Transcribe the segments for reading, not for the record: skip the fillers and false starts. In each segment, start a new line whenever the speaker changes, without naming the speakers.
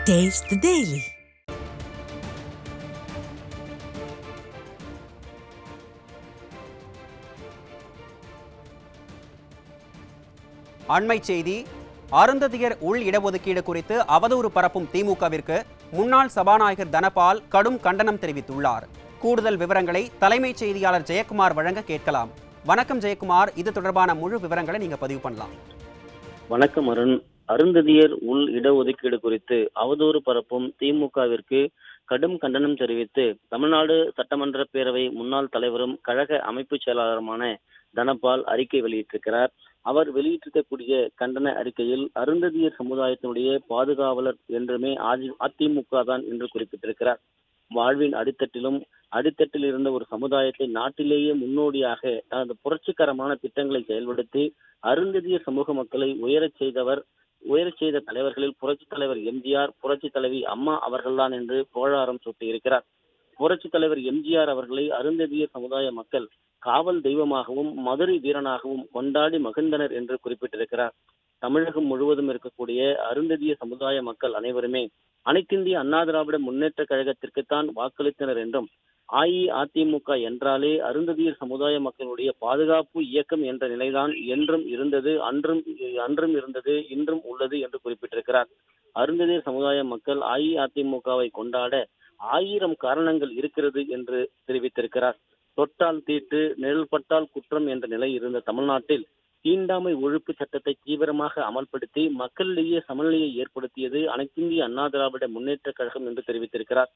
Taste the Daily.
அண்மை செய்தி. அருந்ததியர் உள் இடஒதுக்கீடு குறித்து அவதூறு பரப்பும் திமுகவிற்கு முன்னாள் சபாநாயகர் தனபால் கடும் கண்டனம் தெரிவித்துள்ளார். கூடுதல் விவரங்களை தலைமைச் செய்தியாளர் ஜெயக்குமார் வழங்க கேட்கலாம். வணக்கம் ஜெயக்குமார், இது தொடர்பான முழு விவரங்களை நீங்க பதிவு பண்ணலாம்.
வணக்கம் அருண். அருந்ததியர் உள் இடஒதுக்கீடு குறித்து அவதூறு பரப்பும் திமுகவிற்கு கடும் கண்டனம் தெரிவித்து தமிழ்நாடு சட்டமன்ற பேரவை முன்னாள் தலைவரும் கழக அமைப்பு செயலாளருமான தனபால் அறிக்கை வெளியிட்டிருக்கிறார். அவர் வெளியிட்டிருக்கக்கூடிய கண்டன அறிக்கையில் அருந்ததியர் சமுதாயத்தினுடைய பாதுகாவலர் என்றுமே அதிமுக தான் என்று குறிப்பிட்டிருக்கிறார். வாழ்வின் அடித்தட்டில் இருந்த ஒரு சமுதாயத்தை நாட்டிலேயே முன்னோடியாக தனது புரட்சிகரமான திட்டங்களை செயல்படுத்தி அருந்ததியர் சமூக மக்களை உயரச் செய்த தலைவர்களில் புரட்சி தலைவர் எம்ஜிஆர், புரட்சி தலைவி அம்மா அவர்கள்தான் என்று புகழாரம் சூட்டியிருக்கிறார். புரட்சி தலைவர் எம்ஜிஆர் அவர்களை அருந்ததியர் சமுதாய மக்கள் காவல் தெய்வமாகவும் மதுரை வீரனாகவும் கொண்டாடி மகிழ்ந்தனர் என்று குறிப்பிட்டிருக்கிறார். தமிழகம் முழுவதும் இருக்கக்கூடிய அருந்ததிய சமுதாய மக்கள் அனைவருமே அனைத்திந்திய அண்ணா திராவிட முன்னேற்ற கழகத்திற்குத்தான் வாக்களித்தனர் என்றும், அஇஅதிமுக என்றாலே அருந்ததியர் சமுதாய மக்களுடைய பாதுகாப்பு இயக்கம் என்ற நிலைதான் என்றும் இருந்தது, அன்றும் இருந்தது, இன்றும் உள்ளது என்று குறிப்பிட்டிருக்கிறார். அருந்ததியர் சமுதாய மக்கள் அஇஅதிமுகவை கொண்டாட 1000 காரணங்கள் இருக்கிறது என்று தெரிவித்திருக்கிறார். தொட்டால் தீட்டு, நிழல் பட்டால் குற்றம் என்ற நிலை இருந்த தமிழ்நாட்டில் தீண்டாமை ஒழிப்பு சட்டத்தை தீவிரமாக அமல்படுத்தி மக்களிடையே சமநிலையை ஏற்படுத்தியது அனைத்திந்திய அண்ணா திராவிட முன்னேற்ற கழகம் என்று தெரிவித்திருக்கிறார்.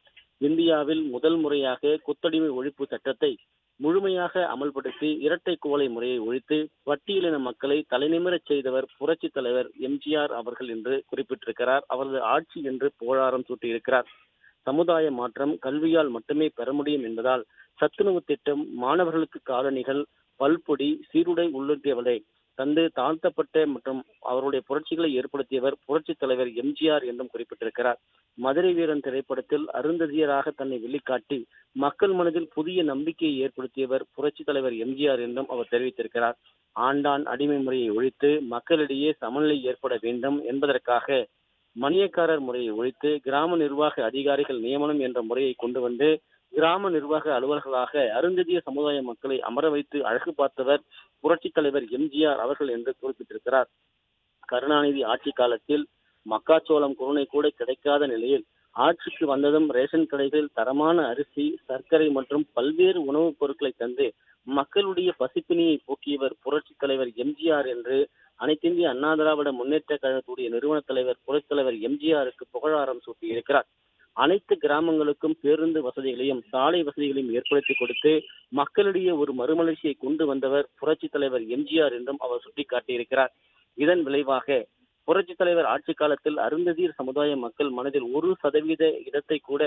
இந்தியாவில் முதல் முறையாக கொத்தடிமை ஒழிப்பு சட்டத்தை முழுமையாக அமல்படுத்தி இரட்டை குவளை முறையை ஒழித்து பட்டியலின மக்களை தலைநிமிரச் செய்தவர் புரட்சி தலைவர் எம்ஜிஆர் அவர்கள் என்று குறிப்பிட்டிருக்கிறார். அவரது ஆட்சி என்று புகழாரம் சூட்டியிருக்கிறார். சமுதாய மாற்றம் கல்வியால் மட்டுமே பெற முடியும் என்பதால் சத்துணவு திட்டம், மாணவர்களுக்கு காலணிகள், பல்பொடி, சீருடை உள்ளிட்டவரை தந்து தாழ்த்தப்பட்ட மற்றும் அவருடைய புரட்சிகளை ஏற்படுத்தியவர் புரட்சி தலைவர் எம்ஜிஆர் என்றும் குறிப்பிட்டிருக்கிறார். மதுரை வீரன் திரைப்படத்தில் அருந்ததியராக தன்னை வெளிக்காட்டி மக்கள் மனதில் புதிய நம்பிக்கையை ஏற்படுத்தியவர் புரட்சி தலைவர் எம்ஜிஆர் என்றும் அவர் தெரிவித்திருக்கிறார். ஆண்டான் அடிமை முறையை ஒழித்து மக்களிடையே சமநிலை ஏற்பட வேண்டும் என்பதற்காக மணியக்காரர் முறையை ஒழித்து கிராம நிர்வாக அதிகாரிகள் நியமனம் என்ற முறையை கொண்டு வந்து கிராம நிர்வாக அலுவலர்களாக அருந்ததிய சமுதாய மக்களை அமர வைத்து அழகு பார்த்தவர் புரட்சி தலைவர் எம்ஜிஆர் அவர்கள் என்று குறிப்பிட்டிருக்கிறார். கருணாநிதி ஆட்சி காலத்தில் மக்காச்சோளம் குருணை கூட கிடைக்காத நிலையில் ஆட்சிக்கு வந்ததும் ரேஷன் கடைகளில் தரமான அரிசி, சர்க்கரை மற்றும் பல்வேறு உணவுப் பொருட்களை தந்து மக்களுடைய பசிப்பினியை போக்கியவர் புரட்சி தலைவர் எம்ஜிஆர் என்று அனைத்திந்திய அண்ணா திராவிட முன்னேற்ற கழகத்துடைய நிறுவன தலைவர் புரட்சி தலைவர் எம்ஜிஆருக்கு புகழாரம் சூட்டியிருக்கிறார். அனைத்து கிராமங்களுக்கும் பேருந்து வசதிகளையும் சாலை வசதிகளையும் ஏற்படுத்தி கொடுத்து மக்களிடையே ஒரு மறுமலர்ச்சியை கொண்டு வந்தவர் புரட்சி தலைவர் எம்ஜிஆர் என்றும் அவர் சுட்டிக்காட்டியிருக்கிறார். இதன் விளைவாக புரட்சி தலைவர் ஆட்சி காலத்தில் அருந்ததியர் சமுதாய மக்கள் மனதில் 1% இடத்தை கூட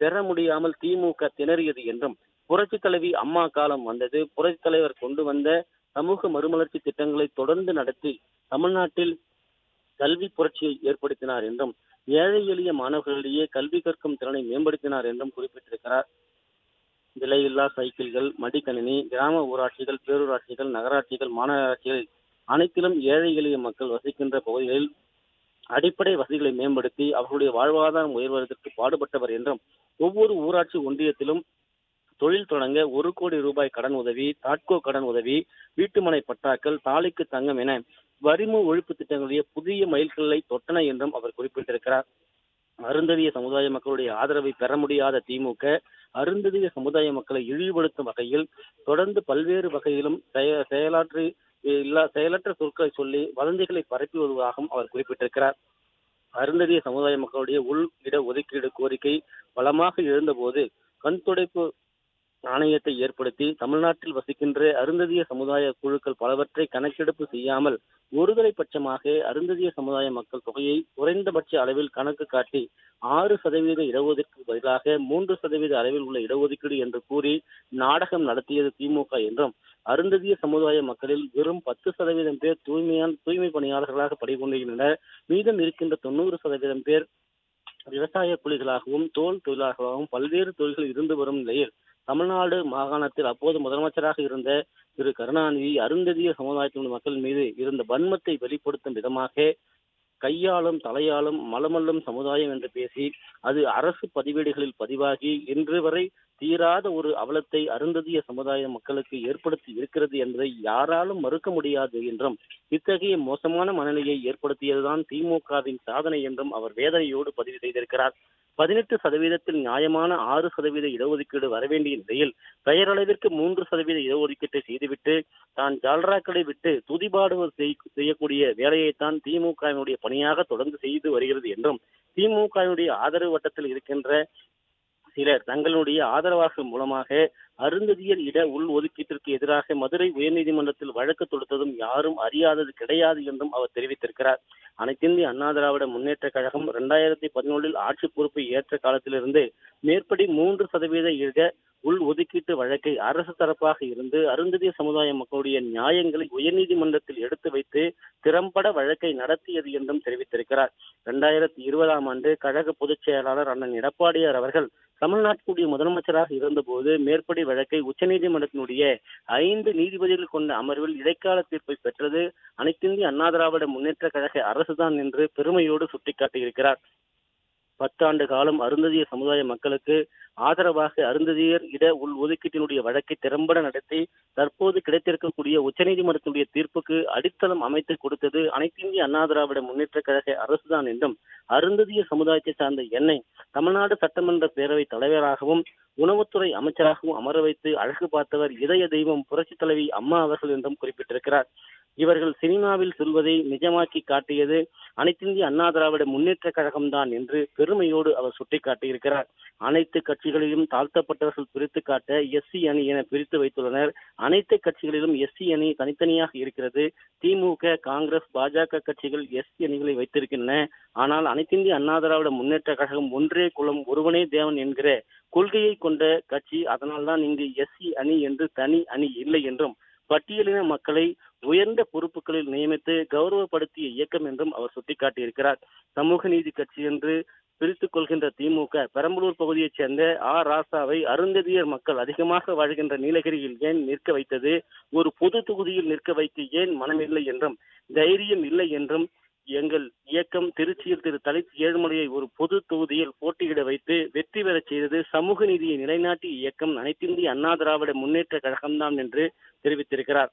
பெற முடியாமல் திமுக திணறியது என்றும், புரட்சி தலைவி அம்மா காலம் வந்தது, புரட்சி தலைவர் கொண்டு வந்த சமூக மறுமலர்ச்சி திட்டங்களை தொடர்ந்து நடத்தி தமிழ்நாட்டில் கல்வி புரட்சியை ஏற்படுத்தினார் என்றும், ஏழை எளிய மாணவர்களிடையே கல்வி கற்கும் திறனை மேம்படுத்தினார் என்றும் குறிப்பிட்டிருக்கிறார். விலையில்லா சைக்கிள்கள், மடிக்கணினி, கிராம ஊராட்சிகள், பேரூராட்சிகள், நகராட்சிகள், மாநகராட்சிகள் அனைத்திலும் ஏழை எளிய மக்கள் வசிக்கின்ற பகுதிகளில் அடிப்படை வசதிகளை மேம்படுத்தி அவர்களுடைய வாழ்வாதாரம் உயர்வதற்கு பாடுபட்டவர் என்றும், ஒவ்வொரு ஊராட்சி ஒன்றியத்திலும் தொழில் தொடங்க 1 கோடி ரூபாய் கடன் உதவி, தாட்கோ கடன் உதவி, வீட்டுமனை பட்டாக்கள், தாலிக்கு தங்கம் என வறுமை ஒழிப்பு திட்டங்களுடைய புதிய மைல்கல்லை தொட்டன என்றும் அவர் குறிப்பிட்டிருக்கிறார். அருந்ததிய சமுதாய மக்களுடைய ஆதரவை பெற முடியாத திமுக அருந்ததிய சமுதாய மக்களை இழிவுபடுத்தும் வகையில் தொடர்ந்து பல்வேறு வகையிலும் செயலற்ற சொற்களை சொல்லி வதந்திகளை பரப்பி வருவதாகவும் அவர் குறிப்பிட்டிருக்கிறார். அருந்ததிய சமுதாய மக்களுடைய உள் இட ஒதுக்கீடு கோரிக்கை பலமாக எழுந்தபோது கண் துடைப்பு ஆணையத்தை ஏற்படுத்தி தமிழ்நாட்டில் வசிக்கின்ற அருந்ததிய சமுதாய குழுக்கள் பலவற்றை கணக்கெடுப்பு செய்யாமல் ஒருதலை பட்சமாக அருந்ததிய சமுதாய மக்கள் தொகையை குறைந்தபட்ச அளவில் கணக்கு காட்டி 6% இடஒதுக்கீடு பதிலாக 3% அளவில் உள்ள இடஒதுக்கீடு என்று கூறி நாடகம் நடத்தியது திமுக என்றும், அருந்ததிய சமுதாய மக்களில் வெறும் 10% பேர் தூய்மை பணியாளர்களாக பணிபுரிகின்றனர், மீதம் இருக்கின்ற 90% பேர் விவசாய கூலிகளாகவும் தோல் தொழிலாளர்களாகவும் பல்வேறு தொழில்கள் இருந்து வரும் நிலையில் தமிழ்நாடு மாகாணத்தில் அப்போது முதலமைச்சராக இருந்த திரு கருணாநிதி அருந்ததிய சமுதாயத்தினுடைய மக்கள் மீது இருந்த வன்மத்தை வெளிப்படுத்தும் விதமாக கையாலும் தலையாலும் மலமல்லும் சமுதாயம் என்று பேசி அது அரசு பதிவேடுகளில் பதிவாகி இன்று வரை தீராத ஒரு அவலத்தை அருந்ததிய சமுதாய மக்களுக்கு ஏற்படுத்தி இருக்கிறது என்பதை யாராலும் மறுக்க முடியாது என்றும் இத்தகைய மோசமான மனநிலையை ஏற்படுத்தியதுதான் திமுகவின் சாதனை என்றும் அவர் வேதனையோடு பதிவு செய்திருக்கிறார். 18% நியாயமான 6% இடஒதுக்கீடு வரவேண்டிய நிலையில் பெயரளவிற்கு 3% இடஒதுக்கீட்டை செய்துவிட்டு தான் ஜால்ராக்களை விட்டு துதிபாடுவது செய்யக்கூடிய வேலையைத்தான் திமுகவினுடைய பணியாக தொடர்ந்து செய்து வருகிறது என்றும் திமுகவினுடைய ஆதரவு வட்டத்தில் இருக்கின்ற சிலர் தங்களுடைய ஆதரவாளர்கள் மூலமாக அருந்ததியர் இட உள் ஒதுக்கீட்டிற்கு எதிராக மதுரை உயர்நீதிமன்றத்தில் வழக்கு தொடுத்ததும் யாரும் அறியாதது கிடையாது என்றும் அவர் தெரிவித்திருக்கிறார். அனைத்திந்திய அண்ணா திராவிட முன்னேற்ற கழகம் 2011 ஆட்சி பொறுப்பை ஏற்ற காலத்திலிருந்து மேற்படி 3% இட உள் ஒதுக்கீட்டு வழக்கை அரசு தரப்பாக இருந்து அருந்ததிய சமுதாய மக்களுடைய நியாயங்களை உயர்நீதிமன்றத்தில் எடுத்து வைத்து திறம்பட வழக்கை நடத்தியது என்றும் தெரிவித்திருக்கிறார். 2020ஆம் ஆண்டு கழக பொதுச் செயலாளர் அண்ணன் எடப்பாடியார் அவர்கள் தமிழ்நாட்டுடைய முதலமைச்சராக இருந்தபோது மேற்படி வழக்கை உச்சநீதிமன்றத்தினுடைய 5 நீதிபதிகள் கொண்ட அமர்வில் இடைக்கால தீர்ப்பை பெற்றது அனைத்திந்திய அண்ணா திராவிட முன்னேற்ற கழக அரசுதான் என்று பெருமையோடு சுட்டிக்காட்டியிருக்கிறார். 10 ஆண்டு காலம் அருந்ததிய சமுதாய மக்களுக்கு ஆதரவாக அருந்ததியர் இட உள் ஒதுக்கீட்டினுடைய வழக்கை திறம்பட நடத்தி தற்போது கிடைத்திருக்கக்கூடிய உச்சநீதிமன்றத்தினுடைய தீர்ப்புக்கு அடித்தளம் அமைத்து கொடுத்தது அனைத்திந்திய அண்ணா திராவிட முன்னேற்ற கழக அரசுதான் என்றும் அருந்ததிய சமுதாயத்தை சார்ந்த என்னை தமிழ்நாடு சட்டமன்ற பேரவை தலைவராகவும் உணவுத்துறை அமைச்சராகவும் அமர வைத்து அழகு பார்த்தவர் இதய தெய்வம் புரட்சி தலைவி அம்மா அவர்கள் என்றும் குறிப்பிட்டிருக்கிறார். இவர்கள் சினிமாவில் சொல்வதை நிஜமாக்கி காட்டியது அனைத்திந்திய அண்ணா திராவிட முன்னேற்ற கழகம்தான் என்று பெருமையோடு அவர் சுட்டிக்காட்டியிருக்கிறார். அனைத்து கட்சிகளிலும் தாழ்த்தப்பட்டவர்கள் பிரித்து காட்ட எஸ்சி அணி என பிரித்து வைத்துள்ளனர். அனைத்து கட்சிகளிலும் எஸ்சி அணி தனித்தனியாக இருக்கிறது. திமுக, காங்கிரஸ், பாஜக கட்சிகள் எஸ்சி அணிகளை வைத்திருக்கின்றன. ஆனால் அனைத்திந்திய அண்ணா திராவிட முன்னேற்ற கழகம் ஒன்றே குலம் ஒருவனே தேவன் என்கிற கொள்கையை கொண்ட கட்சி. அதனால்தான் இங்கு எஸ்சி அணி என்று தனி அணி இல்லை என்றும் பட்டியலின மக்களை உயர்ந்த பொறுப்புகளில் நியமித்து கௌரவப்படுத்திய இயக்கம் என்றும் அவர் சுட்டிக்காட்டியிருக்கிறார். சமூக நீதி கட்சி என்று பிரித்துக் கொள்கின்ற திமுக பெரம்பலூர் பகுதியைச் சேர்ந்த ராசாவை அருந்ததியர் மக்கள் அதிகமாக வாழ்கின்ற நீலகிரியில் ஏன் நிற்க வைத்தது, ஒரு பொது தொகுதியில் நிற்க வைக்க ஏன் மனமில்லை என்றும் தைரியம் இல்லை என்றும் எங்கள் இயக்கம் திருச்சியில் திரு தலித் ஏழுமலையை ஒரு பொது தொகுதியில் போட்டியிட வைத்து வெற்றி பெறச் செய்தது சமூக நீதியை நிலைநாட்டிய இயக்கம் அனைத்திந்திய அண்ணா திராவிட முன்னேற்ற கழகம்தான் என்று தெரிவித்திருக்கிறார்.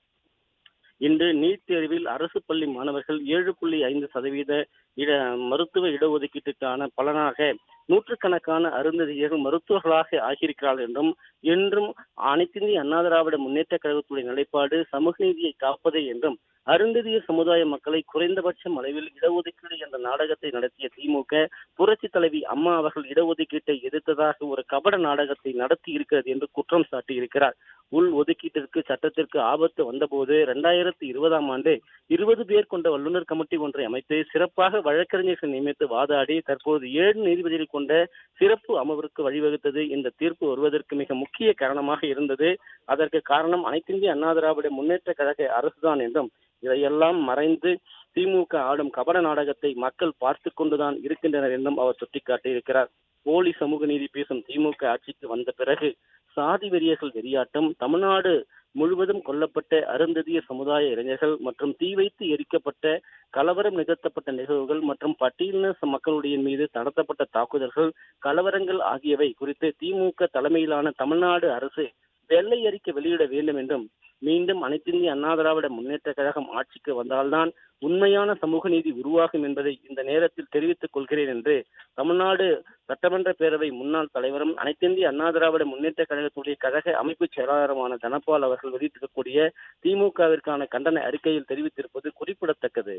இன்று நீட் தேர்வில் அரசு பள்ளி மாணவர்கள் 7.5% மருத்துவ இடஒதுக்கீட்டுக்கான பலனாக நூற்றுக்கணக்கான அருந்ததியர்கள் மருத்துவர்களாக ஆகியிருக்கிறார்கள் என்றும் என்றும் அனைத்திந்திய அண்ணா திராவிட முன்னேற்ற கழகத்துடைய நிலைப்பாடு சமூக நீதியை காப்பதே என்றும் அருந்ததிய சமுதாய மக்களை குறைந்தபட்சம் அளவில் இடஒதுக்கீடு என்ற நாடகத்தை நடத்திய திமுக புரட்சி தலைவி அம்மா அவர்கள் இடஒதுக்கீட்டை எதிர்த்ததாக ஒரு கபட நாடகத்தை நடத்தி இருக்கிறது என்று குற்றம் சாட்டியிருக்கிறார். உள் ஒதுக்கீட்டிற்கு சட்டத்திற்கு ஆபத்து வந்தபோது 2020ஆம் ஆண்டு 20 பேர் கொண்ட வல்லுநர் கமிட்டி ஒன்றை அமைத்து சிறப்பாக வழக்கறிஞர்கள் நியமித்து வாதாடி தற்போது 7 நீதிபதிகள் கொண்ட சிறப்பு அமர்வுக்கு வழிவகுத்தது இந்த தீர்ப்பு வருவதற்கு மிக முக்கிய காரணமாக இருந்தது. அதற்கு காரணம் அனைத்திந்திய அண்ணா திராவிட முன்னேற்ற கழக அரசுதான் என்றும் இதையெல்லாம் மறைந்து திமுக ஆடும் கபட நாடகத்தை மக்கள் பார்த்து கொண்டுதான் இருக்கின்றனர் என்றும் அவர் சுட்டிக்காட்டியிருக்கிறார். போலி சமூக நீதி பேசும் திமுக ஆட்சிக்கு வந்த பிறகு சாதி வெறியர்கள் வெறியாட்டம், தமிழ்நாடு முழுவதும் கொல்லப்பட்ட அருந்ததிய சமுதாய இளைஞர்கள் மற்றும் தீ வைத்து எரிக்கப்பட்ட கலவரம் நிகழ்த்தப்பட்ட நிகழ்வுகள் மற்றும் பட்டியலின மக்களுடைய மீது நடத்தப்பட்ட தாக்குதல்கள், கலவரங்கள் ஆகியவை குறித்து திமுக தலைமையிலான தமிழ்நாடு அரசு வெள்ளை அறிக்கை வெளியிட வேண்டும் என்றும் மீண்டும் அனைத்திந்திய அண்ணா திராவிட முன்னேற்ற கழகம் ஆட்சிக்கு வந்தால்தான் உண்மையான சமூக நீதி உருவாகும் என்பதை இந்த நேரத்தில் தெரிவித்துக் கொள்கிறேன் என்று தமிழ்நாடு சட்டமன்ற பேரவை முன்னாள் தலைவரும் அனைத்திந்திய அண்ணா திராவிட முன்னேற்ற கழகத்துடைய கழக அமைப்பு செயலாளருமான தனபால் அவர்கள் வெளியிட்டிருக்கக்கூடிய திமுகவிற்கான கண்டன அறிக்கையில் தெரிவித்திருப்பது குறிப்பிடத்தக்கது.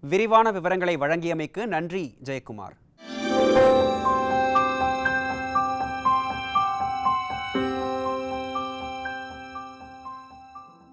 விரிவான விவரங்களை வழங்கியமைக்கு நன்றி ஜெயக்குமார்.